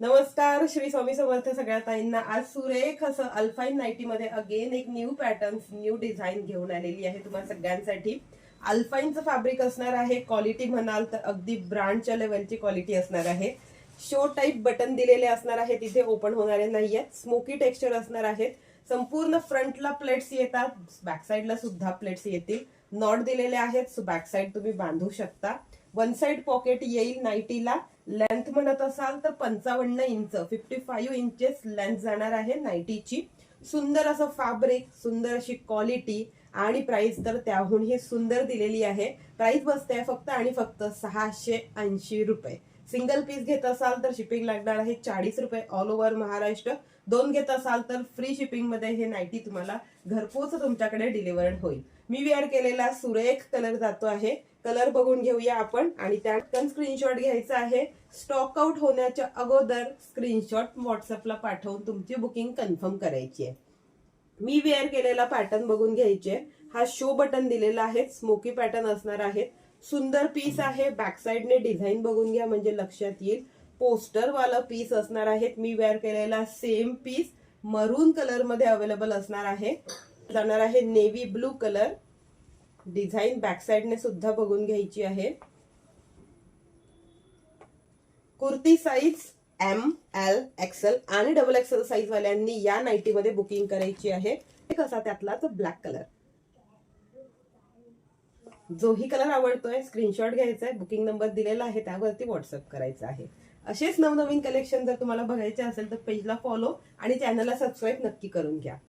नमस्कार, श्री स्वामी समर्थ सगळ्या ताईंना. आज सुरेख असं अल्फाईन नाईटी मध्ये अगेन एक न्यू पॅटर्न, न्यू डिझाईन घेऊन आलेली आहे तुम्हाला सगळ्यांसाठी. अल्फाईनचं फॅब्रिक असणार आहे. क्वालिटी म्हणाल तर अगदी ब्रँडच्या लेवलची क्वालिटी असणार आहे. शो टाईप बटन दिलेले असणार आहे, तिथे ओपन होणारे नाहीयेत. स्मोकी टेक्स्चर असणार आहेत. संपूर्ण फ्रंटला प्लेट्स येतात, बॅक साईडला सुद्धा प्लेट्स येतील. नॉट दिलेले आहेत, सो बॅक साईड तुम्ही बांधू शकता. वन साइड पॉकेट येईल नाईटीला. लेंथ म्हणत असाल तर 55 इंच, 55 इंचेस लेंथ जाणार आहे नाईटीची. सुंदर असं फॅब्रिक, सुंदर अशी क्वालिटी आणि प्राइस तर त्याहूनही सुंदर दिलेली आहे. प्राइस बसते फक्त आणि फक्त 680 रुपये. सिंगल पीस घेत असाल तर शिपिंग लागणार आहे 40 रुपये ऑल ओव्हर महाराष्ट्र. दोन घेत असाल तर फ्री शिपिंग मध्ये हे नाईटी तुम्हाला घरपोच तुमच्याकडे डिलिव्हर्ड होईल. मी वेअर केलेला सुरेख कलर जातो आहे. कलर बघून घेऊया आपण आणि त्यात स्क्रीनशॉट घ्यायचा आहे. स्टॉक आउट होण्याच्या अगोदर स्क्रीनशॉट व्हॉट्सअपला पाठवून तुमची बुकिंग कन्फर्म करायची आहे. मी वेअर केलेला पॅटर्न बघून घ्यायचे. हा शो बटन दिलेला आहे, स्मोकी पॅटर्न असणार आहे. सुंदर पीस आहे. बॅक साइडने डिझाईन बघून घ्या म्हणजे लक्षात येईल. पोस्टर वाला पीस असणार आहे. मी वेअर केलेला सेम पीस मरून कलर मध्ये अवेलेबल असणार आहे. जाणार आहे navy blue colour. Design back साइडने सुद्धा बघून घ्यायची आहे. कुर्ती साईज ML XL आणि XXL साईज वाल्यांनी या नाईटी मध्ये बुकिंग करायची आहे. कसा त्यातलाच ब्लॅक कलर. जोही कलर आवडतोय स्क्रीनशॉट घ्यायचा आहे. बुकिंग नंबर दिलेला आहे त्यावरती व्हॉट्सअप करायचा आहे. असेच नवनवीन कलेक्शन जर तुम्हाला बघायचे असेल तर पेजला फॉलो आणि चॅनलला सबस्क्राईब नक्की करून घ्या.